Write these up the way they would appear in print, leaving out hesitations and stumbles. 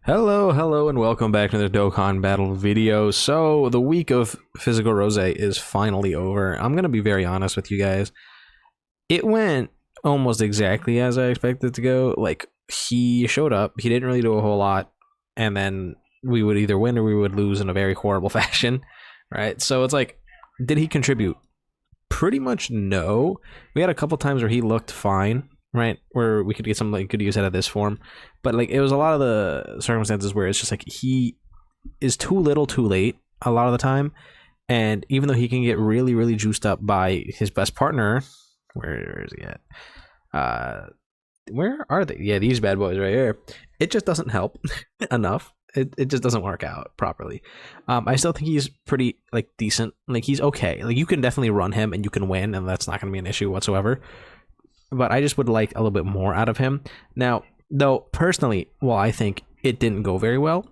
Hello, and welcome back to the Dokkan battle video. So, the week of Physical Rose is finally over. I'm going to be very honest with you guys. It went almost exactly as I expected it to go. Like, he showed up, he didn't really do a whole lot, and then we would either win or we would lose in a very horrible fashion, right? So, it's like, did he contribute? Pretty much no. We had a couple times where he looked fine, right, where we could get some like good use out of this form, but like it was a lot of the circumstances where it's just like he is too little too late a lot of the time, and even though he can get really juiced up by his best partner, where is he at, where are they? Yeah, these bad boys right here. It just doesn't help enough. It just doesn't work out properly. I still think he's pretty like decent. Like he's okay. Like you can definitely run him and you can win, and that's not going to be an issue whatsoever. But I just would like a little bit more out of him. Now, though, personally, while I think it didn't go very well,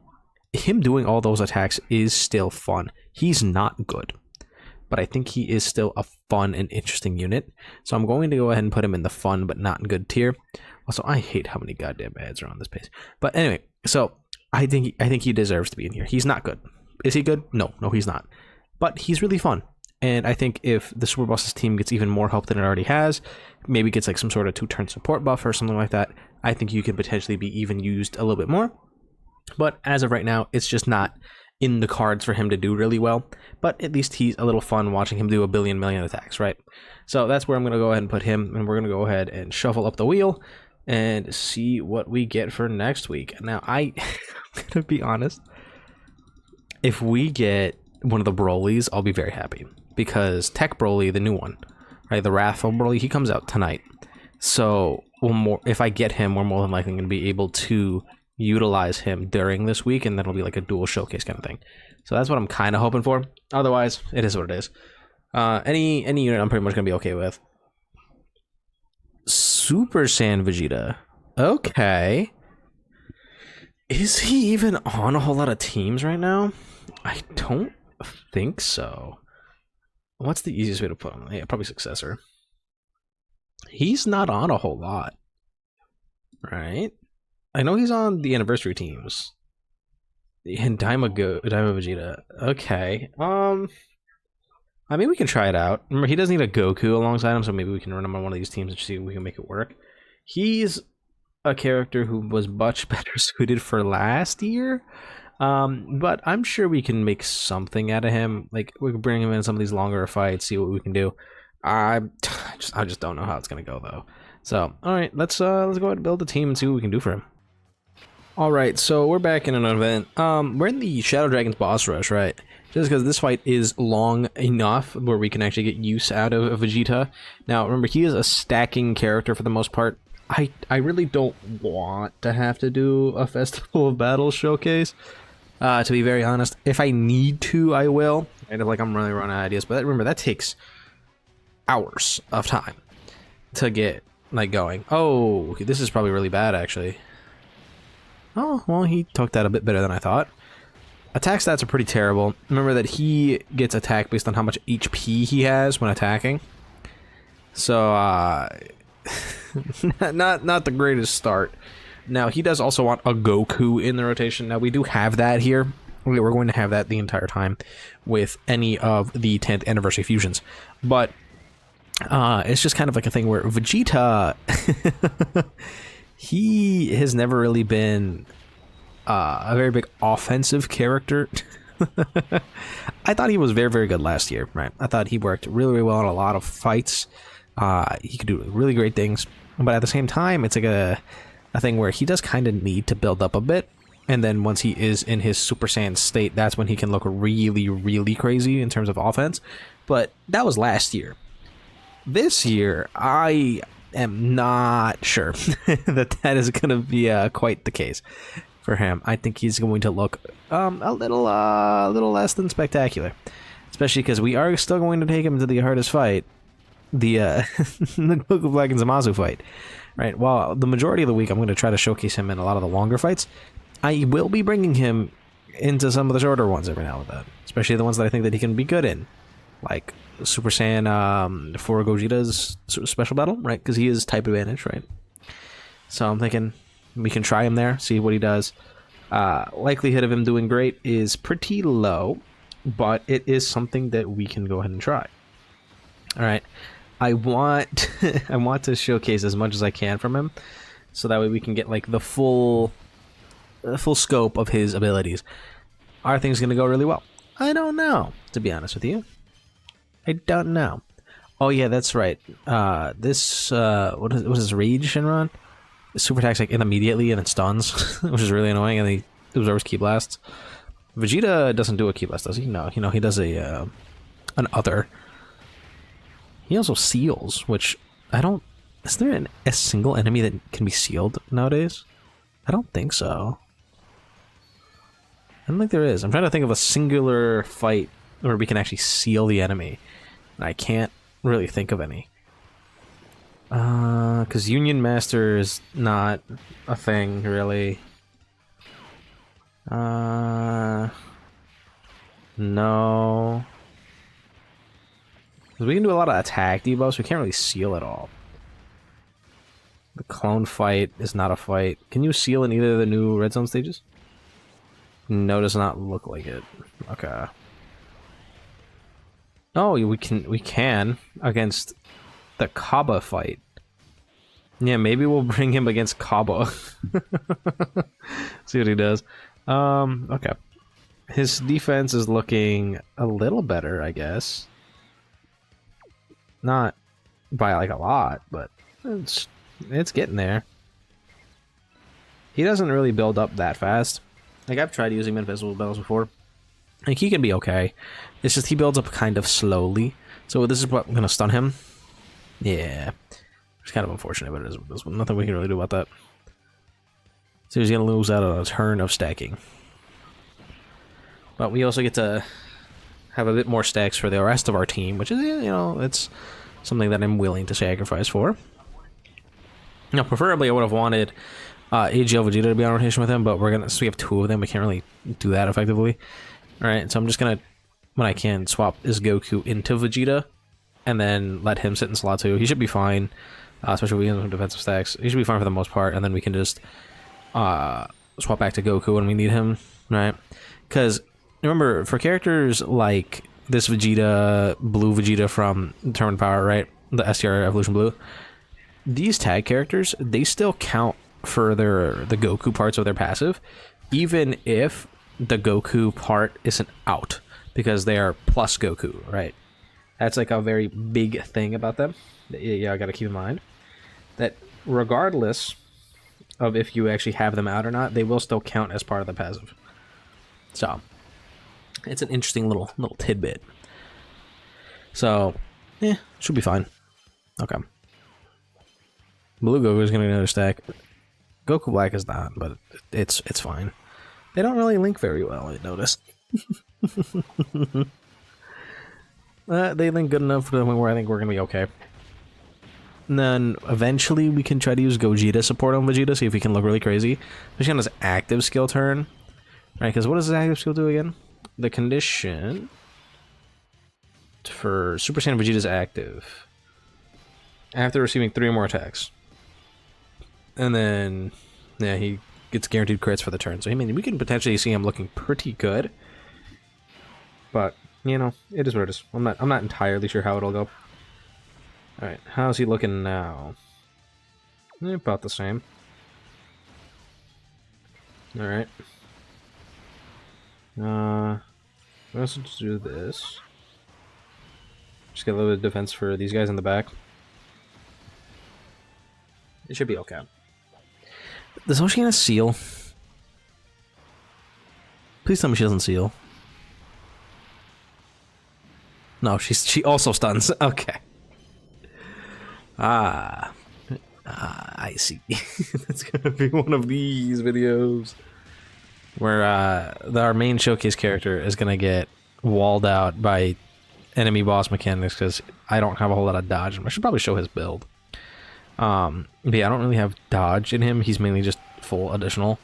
him doing all those attacks is still fun. He's not good, but I think he is still a fun and interesting unit. So I'm going to go ahead and put him in the fun but not good tier. Also, I hate how many goddamn ads are on this page. But anyway, so I think he deserves to be in here. He's not good. Is he good? No, he's not. But he's really fun. And I think if the Super Bosses team gets even more help than it already has, maybe gets like some sort of 2-turn support buff or something like that, I think you can potentially be even used a little bit more. But as of right now, it's just not in the cards for him to do really well. But at least he's a little fun watching him do a million attacks, right? So that's where I'm going to go ahead and put him, and we're going to go ahead and shuffle up the wheel and see what we get for next week. Now, I'm going to be honest. If we get one of the Brolys, I'll be very happy. Because TEQ Broly, the new one, right, the Wrathful Broly, he comes out tonight. So if I get him, we're more than likely going to be able to utilize him during this week, and that'll be like a dual showcase kind of thing. So that's what I'm kind of hoping for. Otherwise, it is what it is. Any unit I'm pretty much going to be okay with. Super Saiyan Vegeta. Okay. Is he even on a whole lot of teams right now? I don't think so. What's the easiest way to put him? Yeah, probably Successor. He's not on a whole lot, right? I know he's on the anniversary teams. And Daima Vegeta. Okay. I mean, we can try it out. Remember, he does need a Goku alongside him, so maybe we can run him on one of these teams and see if we can make it work. He's a character who was much better suited for last year. But I'm sure we can make something out of him. Like, we can bring him in some of these longer fights, see what we can do. I just don't know how it's gonna go though. So, all right, let's go ahead and build a team and see what we can do for him. All right, so we're back in an event. We're in the Shadow Dragon's boss rush, right? Just because this fight is long enough where we can actually get use out of Vegeta. Now, remember, he is a stacking character for the most part. I really don't want to have to do a Festival of Battle showcase. To be very honest, if I need to, I will. And if like I'm really running out of ideas, but remember that takes hours of time to get like going. Oh, okay, this is probably really bad actually. Oh, well, he took that a bit better than I thought. Attack stats are pretty terrible. Remember that he gets attacked based on how much HP he has when attacking. So, not the greatest start. Now, he does also want a Goku in the rotation. Now, we do have that here. We're going to have that the entire time with any of the 10th anniversary fusions. But it's just kind of like a thing where Vegeta, he has never really been a very big offensive character. I thought he was very good last year, right? I thought he worked really well in a lot of fights. He could do really great things. But at the same time, it's like a thing where he does kind of need to build up a bit, and then once he is in his Super Saiyan state, that's when he can look really crazy in terms of offense. But that was last year. This year, I am not sure that is going to be quite the case for him. I think he's going to look a little less than spectacular, especially because we are still going to take him to the hardest fight, the LOOKBACK and Zamasu fight. Right, well, the majority of the week I'm going to try to showcase him in a lot of the longer fights. I will be bringing him into some of the shorter ones every now and then, especially the ones that I think that he can be good in, like Super Saiyan for Gogeta's special battle, right? Because he is type advantage, right? So I'm thinking we can try him there, see what he does. Likelihood of him doing great is pretty low, but it is something that we can go ahead and try. All right, I want I want to showcase as much as I can from him, so that way we can get like the full scope of his abilities. Are things gonna go really well? I don't know, to be honest with you. I don't know. Oh yeah, that's right. This what is his rage Shinron? Super attacks like immediately and it stuns, which is really annoying, and he absorbs ki blasts. Vegeta doesn't do a ki blast, does he? No, you know, he does a an other. He also seals, which I don't. Is there a single enemy that can be sealed nowadays? I don't think so. I don't think there is. I'm trying to think of a singular fight where we can actually seal the enemy, and I can't really think of any. Because Union Master is not a thing, really. No. Because we can do a lot of attack debuffs, we can't really seal at all. The clone fight is not a fight. Can you seal in either of the new red zone stages? No, does not look like it. Okay. Oh, we can against the Kaba fight. Yeah, maybe we'll bring him against Kaba. See what he does. Okay. His defense is looking a little better, I guess. Not by like a lot, but it's getting there. He doesn't really build up that fast. Like, I've tried using invisible bells before. Like, he can be okay. It's just he builds up kind of slowly. So this is what I'm gonna stun him. Yeah. It's kind of unfortunate, but there's nothing we can really do about that. So he's gonna lose out on a turn of stacking. But we also get to have a bit more stacks for the rest of our team, which is, you know, it's something that I'm willing to sacrifice for. Now, preferably I would have wanted AGL Vegeta to be on rotation with him, but so we have two of them, we can't really do that effectively. Alright, so I'm just gonna, when I can, swap this Goku into Vegeta, and then let him sit in slot 2. He should be fine, especially if we get some defensive stacks. He should be fine for the most part, and then we can just swap back to Goku when we need him, right? Because, remember, for characters like this Vegeta, Blue Vegeta from Determined Power, right? The STR Evolution Blue. These tag characters, they still count for the Goku parts of their passive, even if the Goku part isn't out, because they are plus Goku, right? That's like a very big thing about them. Yeah, I gotta keep in mind that regardless of if you actually have them out or not, they will still count as part of the passive. So it's an interesting little tidbit. So yeah, should be fine. Okay. Blue Goku is gonna get another stack. Goku Black is not, but it's fine. They don't really link very well, I noticed. They link good enough to the point where I think we're gonna be okay. And then eventually we can try to use Gogeta support on Vegeta, see if we can look really crazy. Especially on his active skill turn. Right, because what does his active skill do again? The condition for Super Saiyan Vegeta's active. After receiving 3 or more attacks. And then, yeah, he gets guaranteed crits for the turn. So, I mean, we can potentially see him looking pretty good. But, you know, it is what it is. I'm not entirely sure how it'll go. Alright, how's he looking now? About the same. Alright. Let's just do this. Just get a little bit of defense for these guys in the back. It should be okay. Does Oceana seal? Please tell me she doesn't seal. No, she also stuns. Okay. I see. That's gonna be one of these videos where our main showcase character is gonna get walled out by enemy boss mechanics because I don't have a whole lot of dodge. I should probably show his build. But yeah, I don't really have dodge in him. He's mainly just full additional.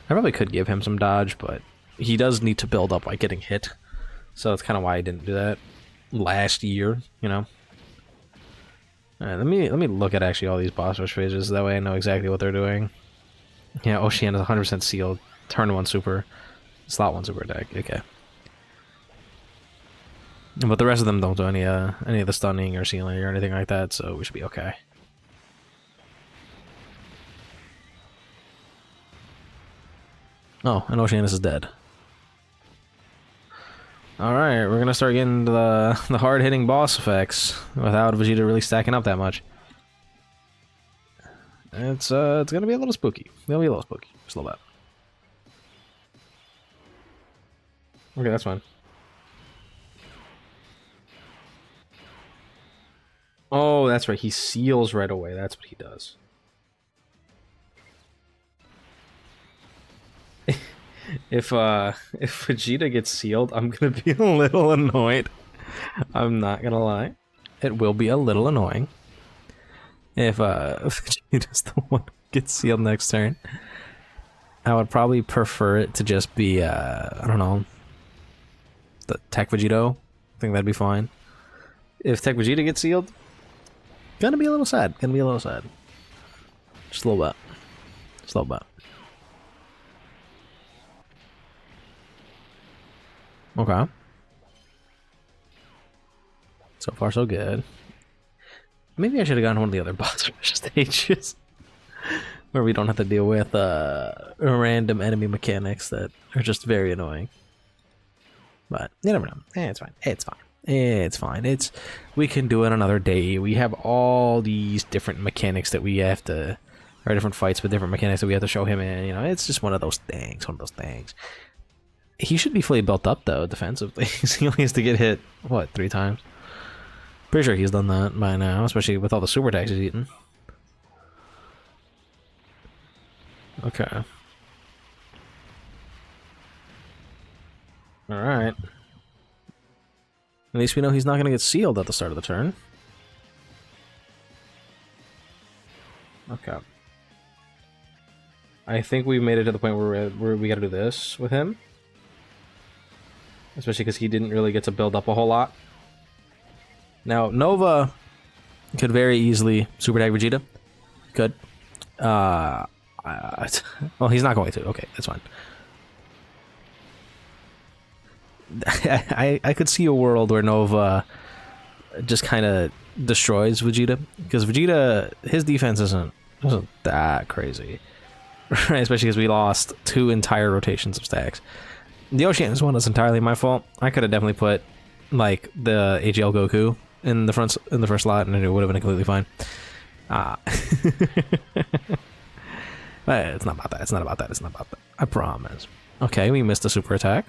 I probably could give him some dodge, but he does need to build up by getting hit. So that's kind of why I didn't do that last year, you know. Alright, let me look at actually all these boss rush phases. That way I know exactly what they're doing. Yeah, Ocean is 100% sealed. turn 1 super, slot 1 super attack. Okay. But the rest of them don't do any of the stunning or sealing or anything like that, so we should be okay. Oh, and Oceanus is dead. Alright, we're gonna start getting the hard-hitting boss effects without Vegeta really stacking up that much. It's gonna be a little spooky. It'll be a little spooky. Just a little bit. Okay, that's fine. Oh, that's right. He seals right away. That's what he does. If Vegeta gets sealed, I'm gonna be a little annoyed. I'm not gonna lie. It will be a little annoying. If Vegeta's the one who gets sealed next turn. I would probably prefer it to just be, I don't know, the TEQ Vegeta. I think that'd be fine. If TEQ Vegeta gets sealed, gonna be a little sad. Gonna be a little sad. Just a little bit. Just a little bit. Okay. So far, so good. Maybe I should have gotten one of the other boss stages. Where we don't have to deal with random enemy mechanics that are just very annoying. But you never know. It's fine. It's fine. It's fine. We can do it another day. We have all these different mechanics that we have to, or different fights with different mechanics that we have to show him in. You know, it's just one of those things. One of those things. He should be fully built up though, defensively. He only has to get hit what 3 times. Pretty sure he's done that by now, especially with all the super attacks he's eaten. Okay. Alright. At least we know he's not going to get sealed at the start of the turn. Okay. I think we've made it to the point where we got to do this with him. Especially because he didn't really get to build up a whole lot. Now, Nova could very easily super tag Vegeta. Could. Well, he's not going to. Okay, that's fine. I could see a world where Nova just kind of destroys Vegeta, because Vegeta, his defense isn't that crazy, right? Especially because we lost 2 entire rotations of stacks. The Oceanus one is entirely my fault. I could have definitely put like the AGL Goku in the first slot, and it would have been completely fine. But it's not about that. It's not about that. It's not about that. I promise. Okay, we missed a super attack.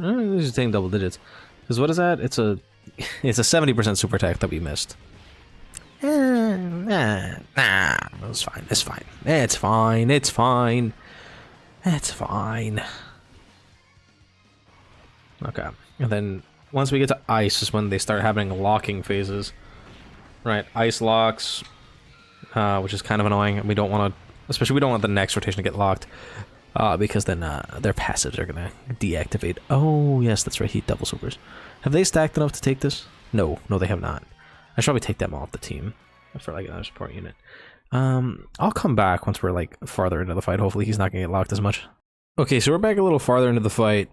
This is taking double digits. Because what is that? It's a 70% super attack that we missed. Nah, it's fine. It's fine. It's fine. It's fine. It's fine. Okay, and then once we get to ice is when they start having locking phases. Right, ice locks, which is kind of annoying. We don't want to, especially we don't want the next rotation to get locked, because then their passives are gonna deactivate. Oh yes, that's right. He double supers. Have they stacked enough to take this? No, they have not. I should probably take them off the team for like another support unit. I'll come back once we're like farther into the fight. Hopefully he's not gonna get locked as much. Okay, so we're back a little farther into the fight.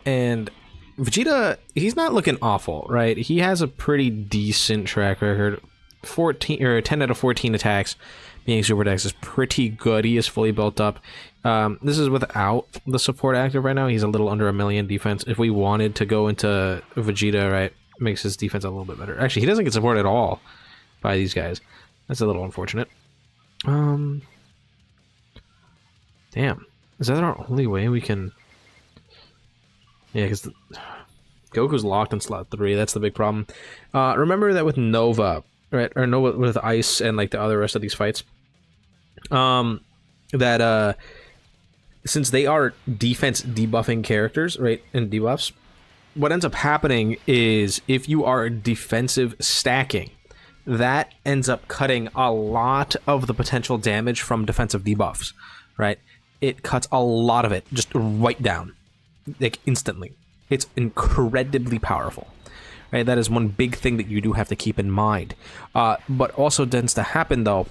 And Vegeta, he's not looking awful, right? He has a pretty decent track record. 10 out of 14 attacks being super attacks is pretty good. He is fully built up. This is without the support active right now. He's a little under 1 million defense. If we wanted to go into Vegeta, right, makes his defense a little bit better. Actually, he doesn't get support at all by these guys. That's a little unfortunate. Damn. Is that our only way we can... Yeah, because Goku's locked in slot 3. That's the big problem. Remember that with Nova, right? Or Nova with Ice and like the other rest of these fights. That since they are defense debuffing characters, right, and debuffs, what ends up happening is if you are defensive stacking, that ends up cutting a lot of the potential damage from defensive debuffs, right? It cuts a lot of it just right down. Like instantly. It's incredibly powerful, Right, that is one big thing that you do have to keep in mind. But also tends to happen though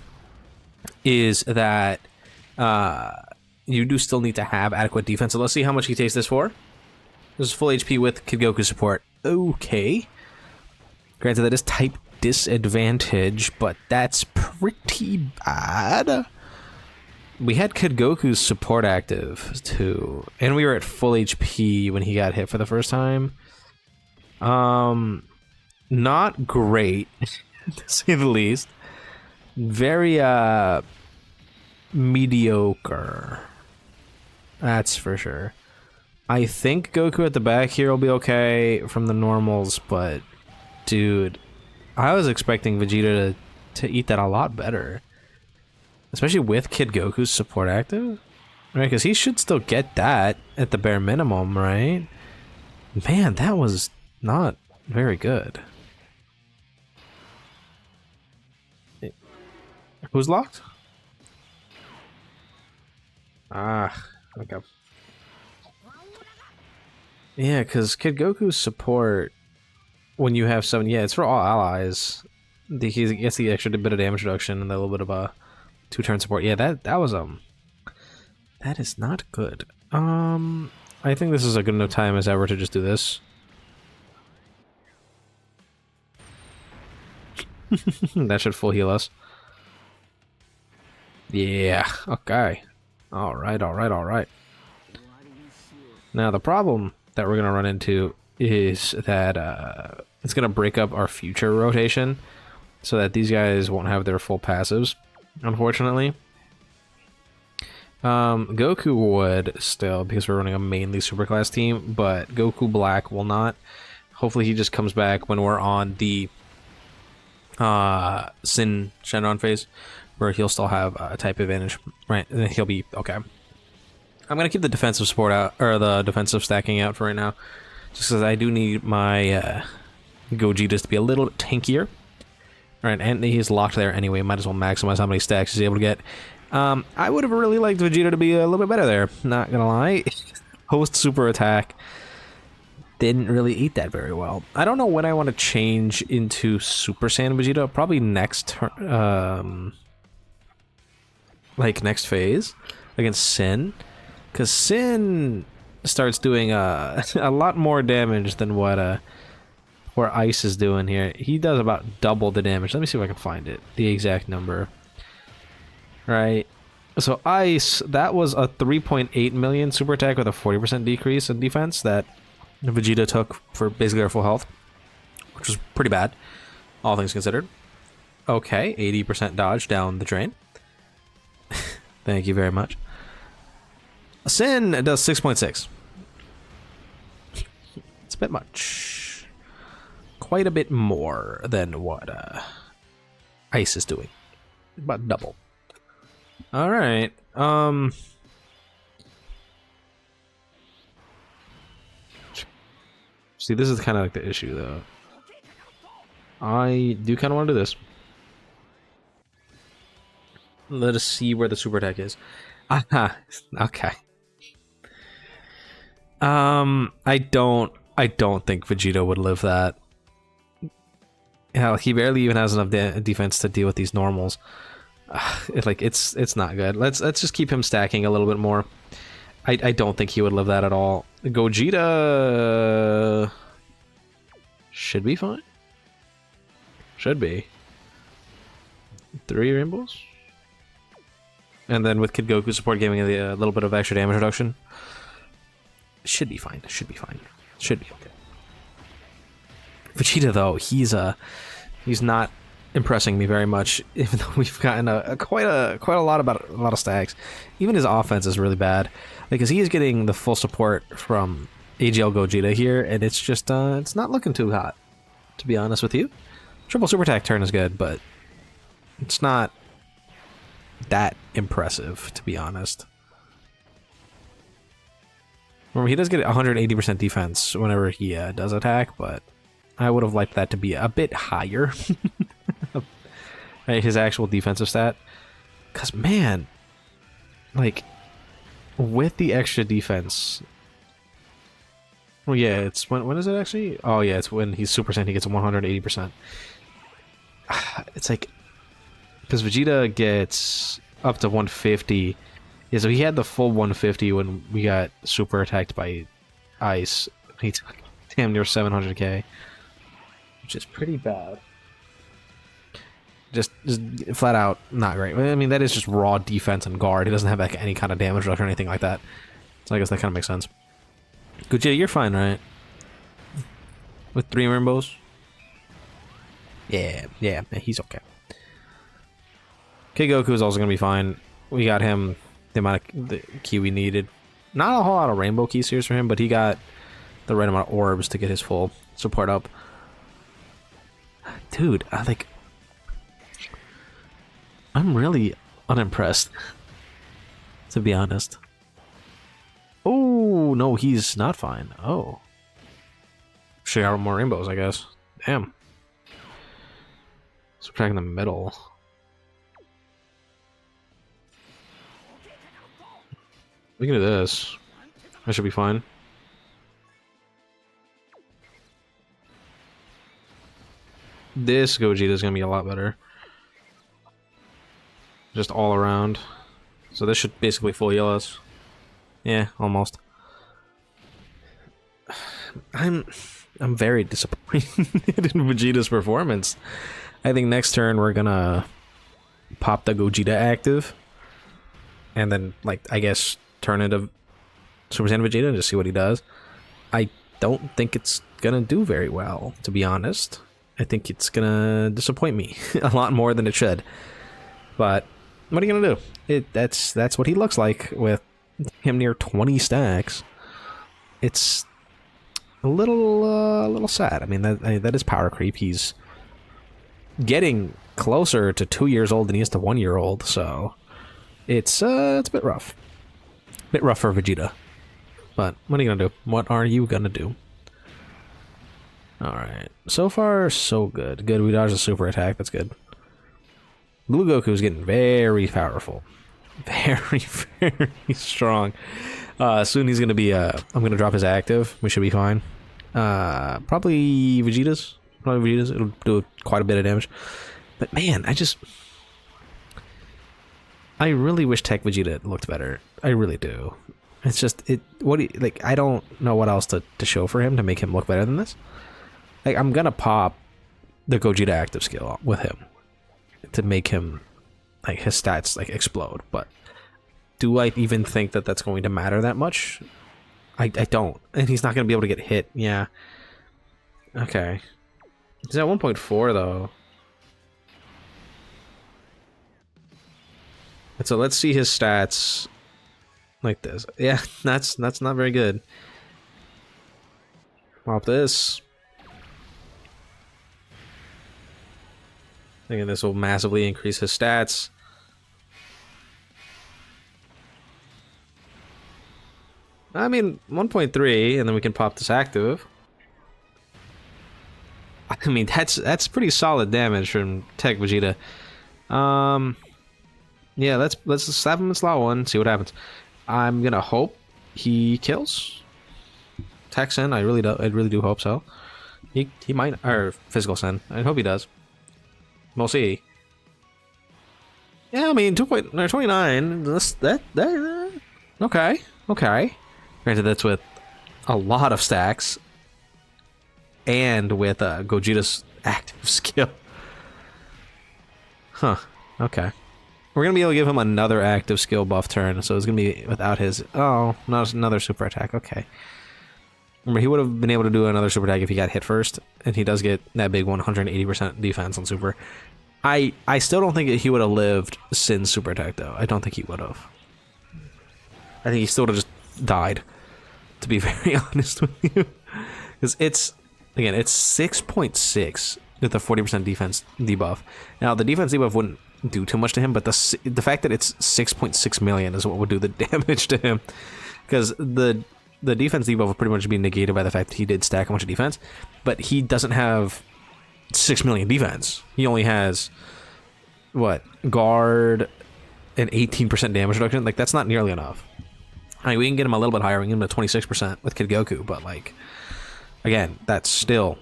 is that you do still need to have adequate defense. So let's see how much he takes this for. This is full HP with Kid Goku support. Okay. Granted, that is type disadvantage, but that's pretty bad. We had Kid Goku's support active too, and we were at full HP when he got hit for the first time. Not great, to say the least. Very mediocre. That's for sure. I think Goku at the back here will be okay from the normals, but dude, I was expecting Vegeta to eat that a lot better. Especially with Kid Goku's support active. Right, because he should still get that at the bare minimum, right? Man, that was not very good. Who's locked? Ah, okay. Yeah, because Kid Goku's support, when you have 7, yeah, it's for all allies. He gets the extra bit of damage reduction and a little bit of a 2-turn support. Yeah, that was that is not good. I think this is a good enough time as ever to just do this. That should full heal us. Yeah, okay. Alright, alright, alright. Now the problem that we're gonna run into is that it's gonna break up our future rotation so that these guys won't have their full passives, unfortunately. Goku would still, because we're running a mainly superclass team, but Goku Black will not. Hopefully he just comes back when we're on the Sin Shenron phase, where he'll still have a type advantage, right? And then he'll be okay. I'm gonna keep the defensive support out, or the defensive stacking out for right now, just because I do need my Gogetas to be a little bit tankier. Alright, and he's locked there anyway. Might as well maximize how many stacks he's able to get. I would have really liked Vegeta to be a little bit better there, not gonna lie. Post super attack didn't really eat that very well. I don't know when I want to change into Super Saiyan Vegeta. Probably next like next phase against Sin, because Sin starts doing a lot more damage than what where Ice is doing here. He does about double the damage. Let me see if I can find it, the exact number. Right, so Ice, that was a 3.8 million super attack with a 40% decrease in defense that Vegeta took for basically our full health, which was pretty bad, all things considered. Okay, 80% dodge down the drain. Thank you very much. Sin does 6.6. It's a bit much. Quite a bit more than what Ice is doing. About double. Alright, see, this is kind of like the issue, though. I do kind of want to do this. Let us see where the super attack is. Aha, okay. I don't think Vegeta would live that. Hell, he barely even has enough defense to deal with these normals. It's not good. Let's just keep him stacking a little bit more. I don't think he would live that at all. Gogeta should be fine. Should be. 3 rainbows. And then with Kid Goku support giving a little bit of extra damage reduction. Should be fine. Should be fine. Should be okay. Vegeta though, he's not impressing me very much, even though we've gotten quite a lot of stacks. Even his offense is really bad, because he is getting the full support from AGL Gogeta here, and it's just it's not looking too hot, to be honest with you. Triple super attack turn is good, but it's not that impressive, to be honest. Remember, he does get 180% defense whenever he does attack, but I would have liked that to be a bit higher. Right, his actual defensive stat. Because, man, like, with the extra defense, Well, yeah, it's when is it actually? Oh yeah, it's when he's Super Saiyan. He gets 180%. It's like because Vegeta gets up to 150. Yeah, so he had the full 150 when we got super attacked by ice. He took damn near 700k, which is pretty bad. Just flat out not great. I mean, that is just raw defense and guard. He doesn't have like any kind of damage reduction or anything like that. So I guess that kind of makes sense. Gogeta, you're fine, right? With 3 rainbows? Yeah, he's okay. Okay, Goku is also gonna be fine. We got him the amount of the key we needed. Not a whole lot of rainbow key series for him, but he got the right amount of orbs to get his full support up. Dude, I'm really unimpressed, to be honest. Oh, no, he's not fine. Oh. Should have more rainbows, I guess. Damn. Subtracting the middle. We can do this. That should be fine. This Gogeta is going to be a lot better. Just all around. So this should basically full heal us. Yeah, almost. I'm very disappointed in Vegeta's performance. I think next turn we're gonna pop the Gogeta active. And then, like, I guess turn into Super Saiyan Vegeta and just see what he does. I don't think it's gonna do very well, to be honest. I think it's gonna disappoint me a lot more than it should. But what are you gonna do? That's what he looks like with him near 20 stacks. It's a little sad. I mean, that is power creep. He's getting closer to 2 years old than he is to 1 year old. So it's a bit rough. Bit rough for Vegeta. But what are you gonna do? What are you gonna do? Alright. So far, so good. Good, we dodged a super attack. That's good. Blue Goku is getting very powerful. Very, very strong. Soon he's gonna be, I'm gonna drop his active. We should be fine. Probably Vegeta's. It'll do quite a bit of damage. But man, I really wish TEQ Vegeta looked better. I really do. It's just, I don't know what else to show for him to make him look better than this. Like, I'm gonna pop the Gogeta active skill with him to make him, like, his stats, like, explode. But do I even think that that's going to matter that much? I don't. And he's not gonna be able to get hit. Yeah. Okay. He's at 1.4 though. And so let's see his stats like this. Yeah, that's not very good. Pop this. Thinking this will massively increase his stats. I mean, 1.3, and then we can pop this active. I mean, that's pretty solid damage from TEQ Vegeta. Yeah, let's slap him in slot 1, see what happens. I'm gonna hope he kills Texan. I really do hope so. He might, or physical sin. I hope he does. We'll see. Yeah, I mean, 2.29. Okay. Granted, that's with a lot of stacks, and with Gogeta's active skill. Huh. Okay. We're gonna be able to give him another active skill buff turn, so it's gonna be without his. Oh, not another super attack. Okay. Remember, he would have been able to do another super attack if he got hit first, and he does get that big 180% defense on super. I still don't think that he would have lived Sin's super attack, though. I don't think he would have. I think he still would have just died, to be very honest with you. Because it's 6.6 with a 40% defense debuff. Now, the defense debuff wouldn't do too much to him, but the fact that it's 6.6 million is what would do the damage to him. Because the defense debuff would pretty much be negated by the fact that he did stack a bunch of defense, but he doesn't have 6 million defense. He only has, what, guard and 18% damage reduction? Like, that's not nearly enough. I mean, we can get him a little bit higher. We can get him to 26% with Kid Goku, but like, again, that's still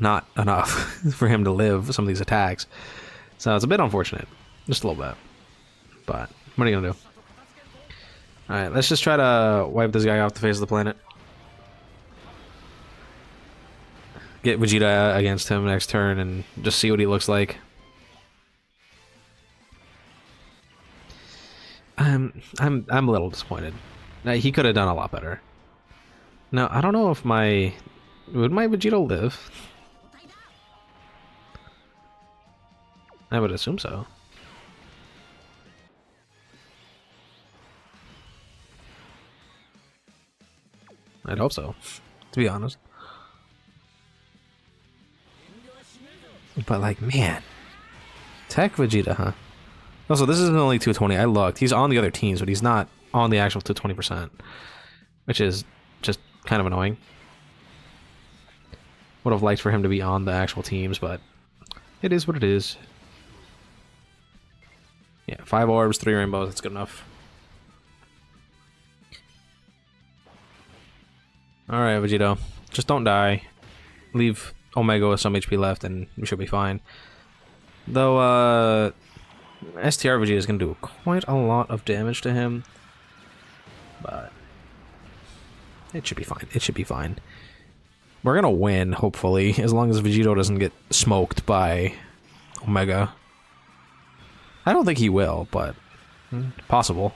not enough for him to live some of these attacks. So it's a bit unfortunate, just a little bit. But what are you gonna do? All right, let's just try to wipe this guy off the face of the planet. Get Vegeta against him next turn and just see what he looks like. I'm a little disappointed. He could have done a lot better. Now, I don't know if would my Vegeta live? I would assume so. I'd hope so, to be honest. But like, man, TEQ Vegeta, huh? Also, this isn't only 220. I looked. He's on the other teams, but he's not on the actual 220%, which is just kind of annoying. Would have liked for him to be on the actual teams, but it is what it is. Yeah, 5 orbs, 3 rainbows. That's good enough. All right, Vegito, just don't die. Leave Omega with some HP left, and we should be fine. Though, STR Vegeta is going to do quite a lot of damage to him. But it should be fine. It should be fine. We're going to win, hopefully, as long as Vegito doesn't get smoked by Omega. I don't think he will, but possible.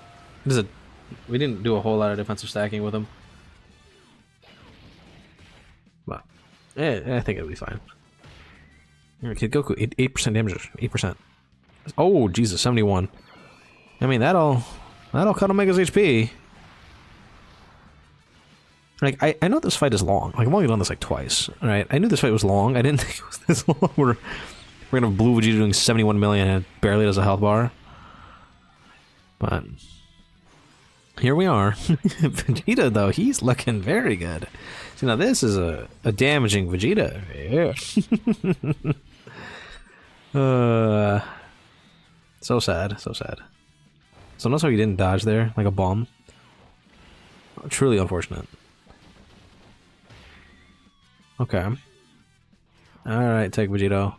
We didn't do a whole lot of defensive stacking with him. But I think it'll be fine. Kid Goku, 8% damage, 8%. Oh, Jesus, 71. I mean, that'll cut Omega's HP. Like, I know this fight is long. Like, I've only done this like twice, right? I knew this fight was long. I didn't think it was this long. We're gonna have Blue Vegeta doing 71 million and it barely does a health bar. But here we are. Vegeta, though, he's looking very good. See, now this is a damaging Vegeta. Yeah. So sad, so sad. So notice how he didn't dodge there, like a bomb. Truly unfortunate. Okay. Alright, take Vegito.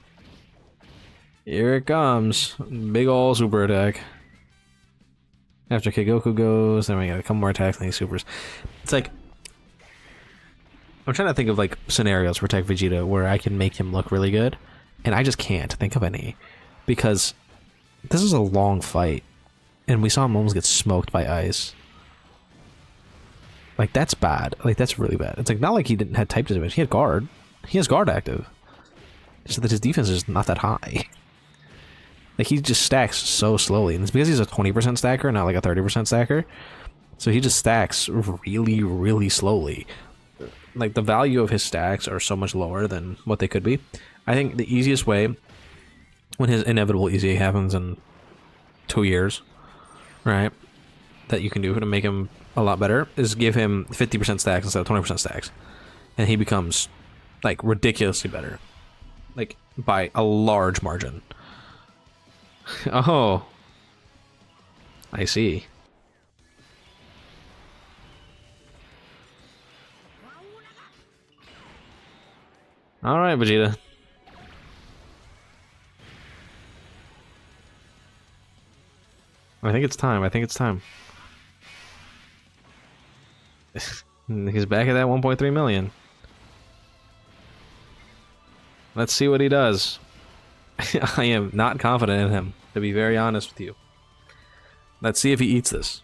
Here it comes. Big ol' super attack. After Kid Goku goes, then we got a couple more attacks and these supers. It's like, I'm trying to think of like scenarios for TEQ Vegeta where I can make him look really good, and I just can't think of any. Because this is a long fight, and we saw him almost get smoked by ice. Like, that's bad. Like, that's really bad. It's like, not like he didn't have type damage. He had guard. He has guard active. So that his defense is not that high. Like, he just stacks so slowly. And it's because he's a 20% stacker, not like a 30% stacker. So he just stacks really, really slowly. Like, the value of his stacks are so much lower than what they could be. I think the easiest way, when his inevitable EZA happens in 2 years, right, that you can do to make him a lot better, is give him 50% stacks instead of 20% stacks. And he becomes, like, ridiculously better. Like, by a large margin. Oh. I see. Alright, Vegeta. I think it's time. I think it's time. He's back at that 1.3 million. Let's see what he does. I am not confident in him, to be very honest with you. Let's see if he eats this.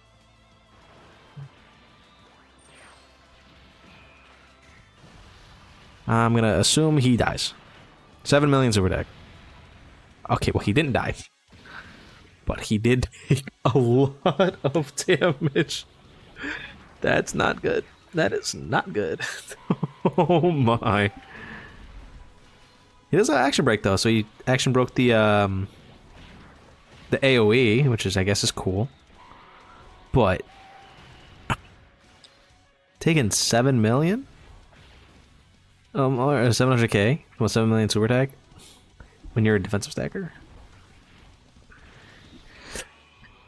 I'm gonna assume he dies. 7 million super deck. Okay, well, he didn't die. But he did take a lot of damage. That's not good. That is not good. Oh my. He does have action break though, so he action broke the AoE, which is, I guess, is cool. But taking 7 million? Or 700k from a 7 million super attack when you're a defensive stacker?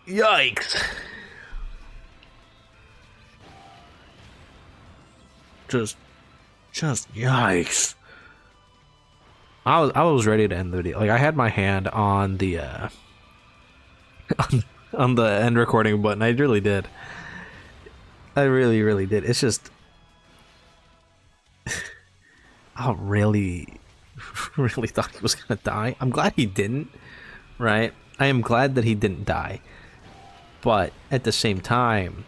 Yikes. just yikes. I was ready to end the video. Like, I had my hand on the on the end recording button. I really did. I really did. It's just I really thought he was gonna die. I'm glad he didn't, right? I am glad that he didn't die. But at the same time,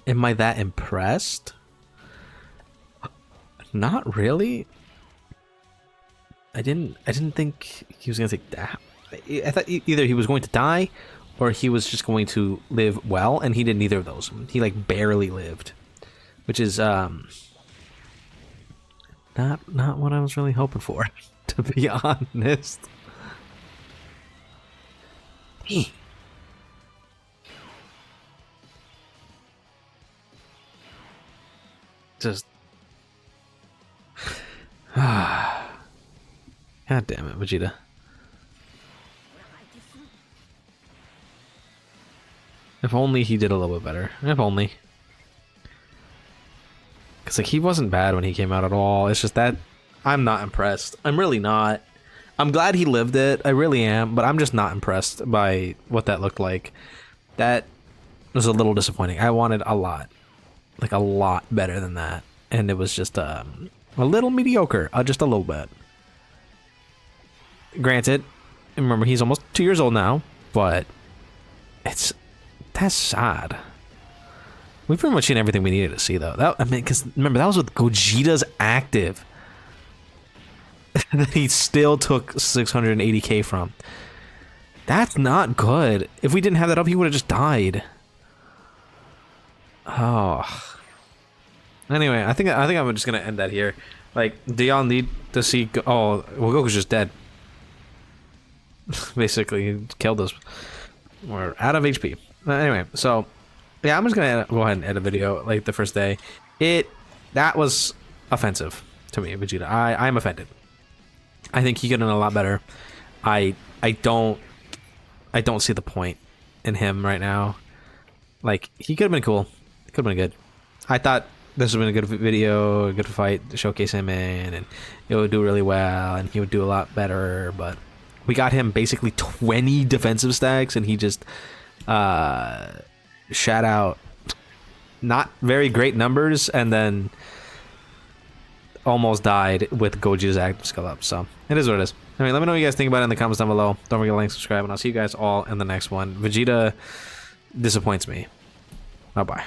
am I that impressed? Not really. I didn't think he was gonna take that. I thought either he was going to die or he was just going to live well, and he did neither of those. He like barely lived, which is not what I was really hoping for, to be honest. Just God damn it, Vegeta. If only he did a little bit better. If only. Because, like, he wasn't bad when he came out at all. It's just that I'm not impressed. I'm really not. I'm glad he lived it. I really am. But I'm just not impressed by what that looked like. That was a little disappointing. I wanted a lot. Like, a lot better than that. And it was just a little mediocre. Just a little bit. Granted, remember, he's almost 2 years old now. But that's sad. We've pretty much seen everything we needed to see, though. I mean, because remember, that was with Gogeta's active. That he still took 680k from. That's not good. If we didn't have that up, he would have just died. Oh. Anyway, I think I'm just gonna end that here. Like, do y'all need to see? Oh, well, Goku's just dead. Basically, he killed us. We're out of HP. Anyway, so yeah, I'm just gonna go ahead and edit a video like the first day. That was offensive to me, Vegeta. I'm offended. I think he could have done a lot better. I don't see the point in him right now. Like, he could have been cool. Could have been good. I thought this would have been a good video, a good fight to showcase him in, and it would do really well, and he would do a lot better. But we got him basically 20 defensive stacks, and he just shat out not very great numbers, and then almost died with Goji's active skill up. So it is what it is. I mean, let me know what you guys think about it in the comments down below. Don't forget to like, subscribe, and I'll see you guys all in the next one. Vegeta disappoints me. Bye bye.